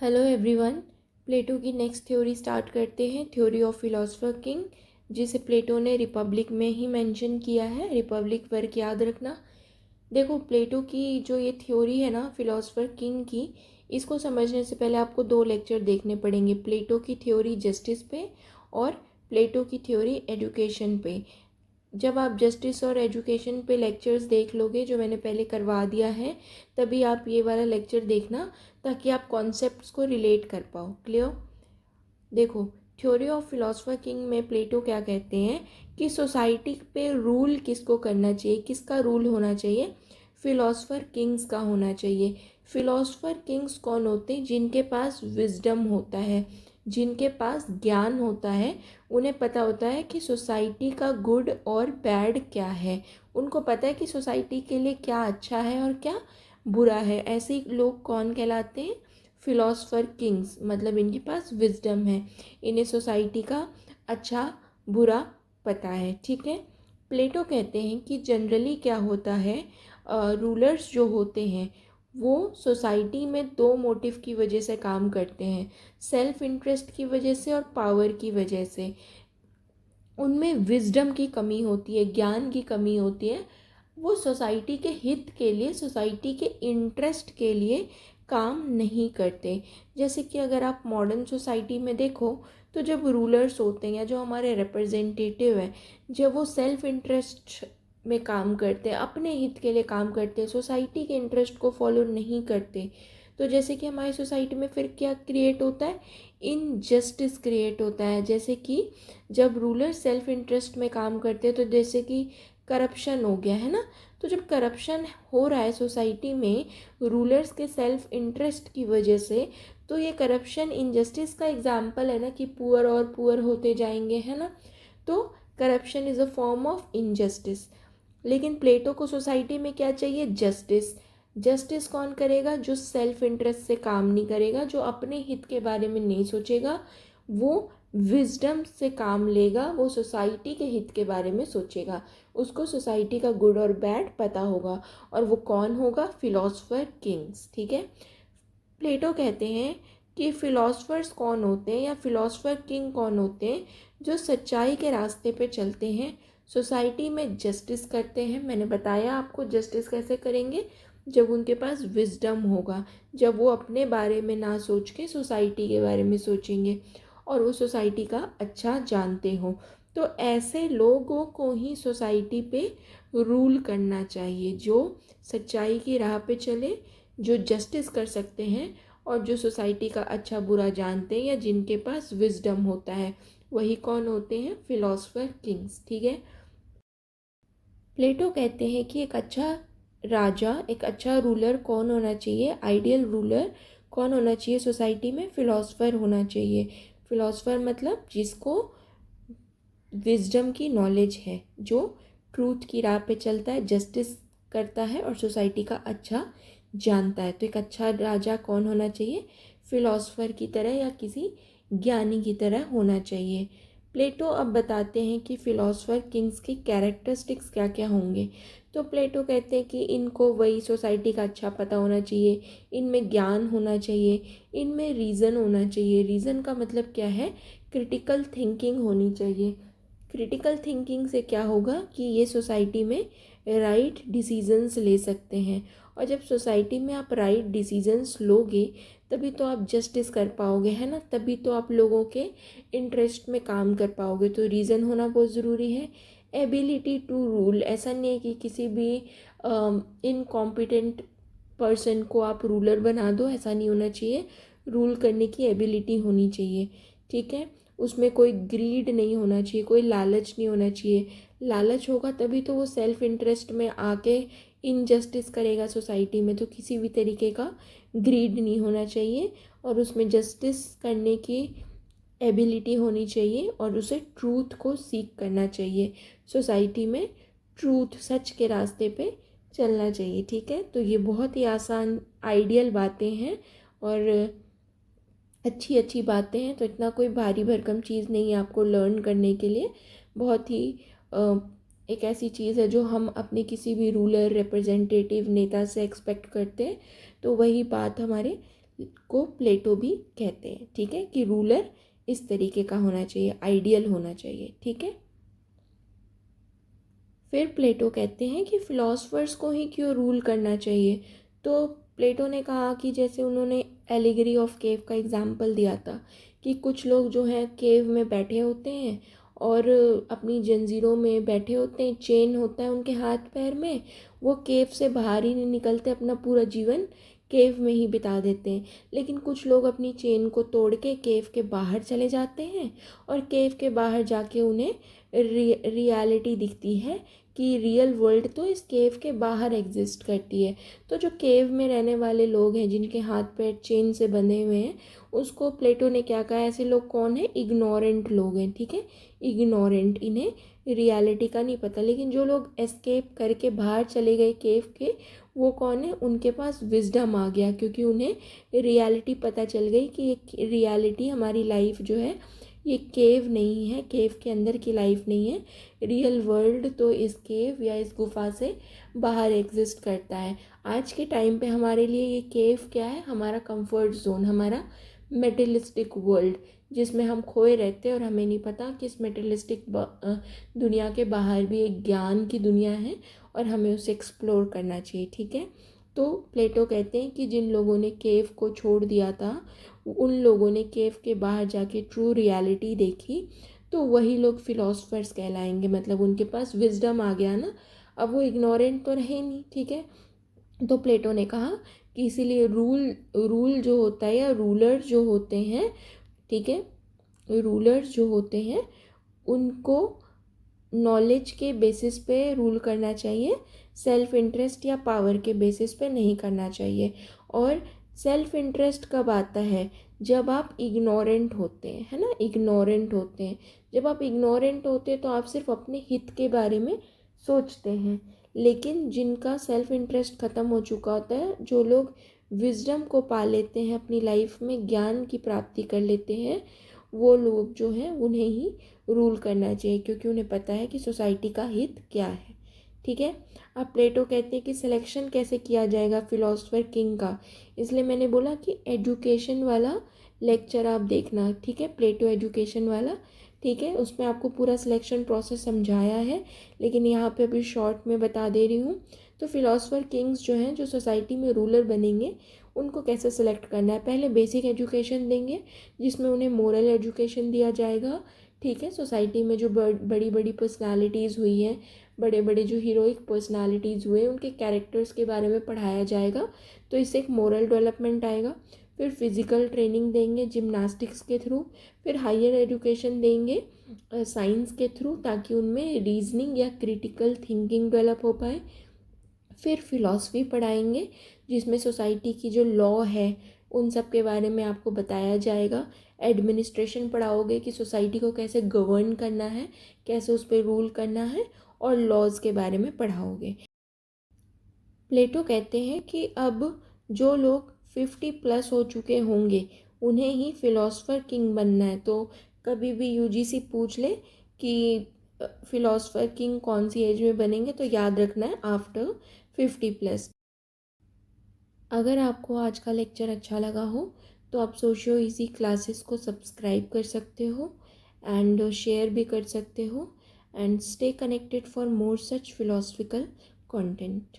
Hello everyone. प्लेटो की next theory start करते हैं, थ्योरी ऑफ फिलोसफर किंग, जिसे प्लेटो ने रिपब्लिक में ही मेंशन किया है। रिपब्लिक वर्क याद रखना। देखो, प्लेटो की जो ये थ्योरी है ना फिलोसफर किंग की, इसको समझने से पहले आपको दो लेक्चर देखने पड़ेंगे, प्लेटो की थ्योरी जस्टिस पे और प्लेटो की थ्योरी एजुकेशन पे। जब आप जस्टिस और एजुकेशन पे लेक्चर्स देख लोगे, जो मैंने पहले करवा दिया है, तभी आप ये वाला लेक्चर देखना, ताकि आप कॉन्सेप्ट्स को रिलेट कर पाओ। क्लियर? देखो, थ्योरी ऑफ फिलोसफर किंग में प्लेटो क्या कहते हैं कि सोसाइटी पे रूल किसको करना चाहिए, किसका रूल होना चाहिए? फिलोसफर किंग्स का होना चाहिए। फिलोसफर किंग्स कौन होते हैं? जिनके पास विजडम होता है, जिनके पास ज्ञान होता है, उन्हें पता होता है कि सोसाइटी का गुड और बैड क्या है, उनको पता है कि सोसाइटी के लिए क्या अच्छा है और क्या बुरा है। ऐसे ही लोग कौन कहलाते हैं? Philosopher Kings. मतलब इनके पास विजडम है, इन्हें सोसाइटी का अच्छा बुरा पता है। ठीक है। प्लेटो कहते हैं कि जनरली क्या होता है, रूलर्स जो होते हैं वो सोसाइटी में दो मोटिव की वजह से काम करते हैं, सेल्फ इंटरेस्ट की वजह से और पावर की वजह से। उनमें विजडम की कमी होती है, ज्ञान की कमी होती है। वो सोसाइटी के हित के लिए, सोसाइटी के इंटरेस्ट के लिए काम नहीं करते। जैसे कि अगर आप मॉडर्न सोसाइटी में देखो, तो जब रूलर्स होते हैं या जो हमारे रिप्रेजेंटेटिव हैं, जब वो सेल्फ इंटरेस्ट में काम करते हैं, अपने हित के लिए काम करते हैं, सोसाइटी के इंटरेस्ट को फॉलो नहीं करते, तो जैसे कि हमारी सोसाइटी में फिर क्या क्रिएट होता है? इनजस्टिस क्रिएट होता है। जैसे कि जब रूलर सेल्फ इंटरेस्ट में काम करते हैं, तो जैसे कि करप्शन हो गया है ना। तो जब करप्शन हो रहा है सोसाइटी में रूलर्स के सेल्फ इंटरेस्ट की वजह से, तो ये करप्शन इनजस्टिस का एग्जाम्पल है ना, कि पुअर और पुअर होते जाएंगे, है ना। तो corruption is a form of injustice. लेकिन प्लेटो को सोसाइटी में क्या चाहिए? जस्टिस। जस्टिस कौन करेगा? जो सेल्फ इंटरेस्ट से काम नहीं करेगा, जो अपने हित के बारे में नहीं सोचेगा, वो विजडम से काम लेगा, वो सोसाइटी के हित के बारे में सोचेगा, उसको सोसाइटी का गुड और बैड पता होगा। और वो कौन होगा? Philosopher Kings. ठीक है। प्लेटो कहते हैं कि फिलोसफर्स कौन होते हैं या फिलोसफर किंग कौन होते हैं? जो सच्चाई के रास्ते पे चलते हैं, सोसाइटी में जस्टिस करते हैं। मैंने बताया आपको जस्टिस कैसे करेंगे, जब उनके पास विजडम होगा, जब वो अपने बारे में ना सोच के सोसाइटी के बारे में सोचेंगे और वो सोसाइटी का अच्छा जानते हो। तो ऐसे लोगों को ही सोसाइटी पे रूल करना चाहिए, जो सच्चाई की राह पे चले, जो जस्टिस कर सकते हैं और जो सोसाइटी का अच्छा बुरा जानते हैं, या जिनके पास विजडम होता है। वही कौन होते हैं? Philosopher Kings. ठीक है। प्लेटो कहते हैं कि एक अच्छा राजा, एक अच्छा रूलर कौन होना चाहिए? आइडियल रूलर कौन होना चाहिए सोसाइटी में? फिलोसफर होना चाहिए। फिलोसफर मतलब जिसको विजडम की नॉलेज है, जो ट्रूथ की राह पे चलता है, जस्टिस करता है और सोसाइटी का अच्छा जानता है। तो एक अच्छा राजा कौन होना चाहिए? फिलोसफर की तरह या किसी ज्ञानी की तरह होना चाहिए। प्लेटो अब बताते हैं कि फिलोसफर किंग्स की कैरेक्टरिस्टिक्स क्या क्या होंगे। तो प्लेटो कहते हैं कि इनको वही सोसाइटी का अच्छा पता होना चाहिए, इनमें ज्ञान होना चाहिए, इनमें रीज़न होना चाहिए। रीज़न का मतलब क्या है? क्रिटिकल थिंकिंग होनी चाहिए। क्रिटिकल थिंकिंग से क्या होगा कि ये सोसाइटी में राइट डिसीजंस ले सकते हैं। और जब सोसाइटी में आप राइट डिसीजंस लोगे, तभी तो आप जस्टिस कर पाओगे, है ना। तभी तो आप लोगों के इंटरेस्ट में काम कर पाओगे। तो रीज़न होना बहुत ज़रूरी है। एबिलिटी टू रूल, ऐसा नहीं है कि किसी भी इनकॉम्पिटेंट पर्सन को आप रूलर बना दो, ऐसा नहीं होना चाहिए। रूल करने की एबिलिटी होनी चाहिए। ठीक है। उसमें कोई ग्रीड नहीं होना चाहिए, कोई लालच नहीं होना चाहिए। लालच होगा तभी तो वो सेल्फ इंटरेस्ट में आके इनजस्टिस करेगा सोसाइटी में। तो किसी भी तरीके का ग्रीड नहीं होना चाहिए, और उसमें जस्टिस करने की एबिलिटी होनी चाहिए, और उसे ट्रूथ को सीख करना चाहिए। सोसाइटी में ट्रूथ, सच के रास्ते पे चलना चाहिए। ठीक है। तो ये बहुत ही आसान आइडियल बातें हैं और अच्छी अच्छी बातें हैं। तो इतना कोई भारी भरकम चीज़ नहीं है आपको लर्न करने के लिए। बहुत ही एक ऐसी चीज़ है जो हम अपने किसी भी रूलर, रिप्रेजेंटेटिव, नेता से एक्सपेक्ट करते हैं। तो वही बात हमारे को प्लेटो भी कहते हैं, ठीक है, कि रूलर इस तरीके का होना चाहिए, आइडियल होना चाहिए, ठीक है। फिर प्लेटो कहते हैं कि फिलोसफर्स को ही क्यों रूल करना चाहिए। तो प्लेटो ने कहा कि जैसे उन्होंने एलिगरी ऑफ केव का एग्जाम्पल दिया था कि कुछ लोग जो हैं केव में बैठे होते हैं और अपनी जंजीरों में बैठे होते हैं, चेन होता है उनके हाथ पैर में, वो केव से बाहर ही नहीं निकलते, अपना पूरा जीवन केव में ही बिता देते हैं। लेकिन कुछ लोग अपनी चेन को तोड़ के केव के बाहर चले जाते हैं और केव के बाहर जाके उन्हें रियलिटी दिखती है कि रियल वर्ल्ड तो इस केव के बाहर एग्जिस्ट करती है। तो जो केव में रहने वाले लोग हैं जिनके हाथ पैर चेन से बंधे हुए हैं, उसको प्लेटो ने क्या कहा, ऐसे लोग कौन है, इग्नोरेंट लोग हैं, ठीक है, इग्नोरेंट, इन्हें रियलिटी का नहीं पता। लेकिन जो लोग एस्केप करके बाहर चले गए केव के, वो कौन है, उनके पास विजडम आ गया, क्योंकि उन्हें रियलिटी पता चल गई कि ये रियलिटी, हमारी लाइफ जो है ये केव नहीं है, केव के अंदर की लाइफ नहीं है, रियल वर्ल्ड तो इस केव या इस गुफा से बाहर एग्जिस्ट करता है। आज के टाइम पे हमारे लिए ये केव क्या है, हमारा कंफर्ट जोन, हमारा मेटेलिस्टिक वर्ल्ड, जिसमें हम खोए रहते हैं और हमें नहीं पता कि इस मेटेलिस्टिक दुनिया के बाहर भी एक ज्ञान की दुनिया है और हमें उसे एक्सप्लोर करना चाहिए, ठीक है। तो प्लेटो कहते हैं कि जिन लोगों ने केव को छोड़ दिया था, उन लोगों ने केव के बाहर जाके ट्रू रियलिटी देखी, तो वही लोग फिलोसफर्स कहलाएंगे, मतलब उनके पास विजडम आ गया ना, अब वो इग्नोरेंट तो रहे नहीं, ठीक है। तो प्लेटो ने कहा कि इसीलिए रूल जो होता है या रूलर जो होते हैं, ठीक है, रूलर्स जो होते हैं उनको नॉलेज के बेसिस पे रूल करना चाहिए, सेल्फ इंटरेस्ट या पावर के बेसिस पे नहीं करना चाहिए। और सेल्फ इंटरेस्ट कब आता है, जब आप इग्नोरेंट होते हैं, है ना, इग्नोरेंट होते हैं। जब आप इग्नोरेंट होते हैं तो आप सिर्फ अपने हित के बारे में सोचते हैं। लेकिन जिनका सेल्फ इंटरेस्ट ख़त्म हो चुका होता है, जो लोग विजडम को पा लेते हैं, अपनी लाइफ में ज्ञान की प्राप्ति कर लेते हैं, वो लोग जो हैं उन्हें ही रूल करना चाहिए, क्योंकि उन्हें पता है कि सोसाइटी का हित क्या है, ठीक है। अब प्लेटो कहते हैं कि सिलेक्शन कैसे किया जाएगा फिलोसफर किंग का, इसलिए मैंने बोला कि एजुकेशन वाला लेक्चर आप देखना, ठीक है, प्लेटो एजुकेशन वाला, ठीक है, उसमें आपको पूरा सिलेक्शन प्रोसेस समझाया है, लेकिन यहाँ पे अभी शॉर्ट में बता दे रही हूँ। तो फिलोसफर किंग्स जो हैं, जो सोसाइटी में रूलर बनेंगे, उनको कैसे सेलेक्ट करना है, पहले बेसिक एजुकेशन देंगे जिसमें उन्हें मोरल एजुकेशन दिया जाएगा, ठीक है। सोसाइटी में जो बड़ी बड़ी पर्सनालिटीज़ हुई हैं, बड़े बड़े जो हीरोइक पर्सनालिटीज़ हुए, उनके कैरेक्टर्स के बारे में पढ़ाया जाएगा, तो इससे एक मोरल डेवलपमेंट आएगा। फिर फिज़िकल ट्रेनिंग देंगे जिम्नास्टिक्स के थ्रू, फिर हायर एजुकेशन देंगे साइंस के थ्रू, ताकि उनमें रीजनिंग या क्रिटिकल थिंकिंग डेवलप हो पाए। फिर फिलॉसफी पढ़ाएंगे जिसमें सोसाइटी की जो लॉ है उन सब के बारे में आपको बताया जाएगा। एडमिनिस्ट्रेशन पढ़ाओगे कि सोसाइटी को कैसे गवर्न करना है, कैसे उस पर रूल करना है, और लॉज के बारे में पढ़ाओगे। प्लेटो कहते हैं कि अब जो लोग 50+ हो चुके होंगे उन्हें ही फिलोसफर किंग बनना है। तो कभी भी यूजीसी पूछ ले कि फिलोसफर किंग कौन सी एज में बनेंगे, तो याद रखना है आफ्टर 50+। अगर आपको आज का लेक्चर अच्छा लगा हो तो आप सोशियो इजी क्लासेस को सब्सक्राइब कर सकते हो एंड शेयर भी कर सकते हो, and stay connected for more such philosophical content.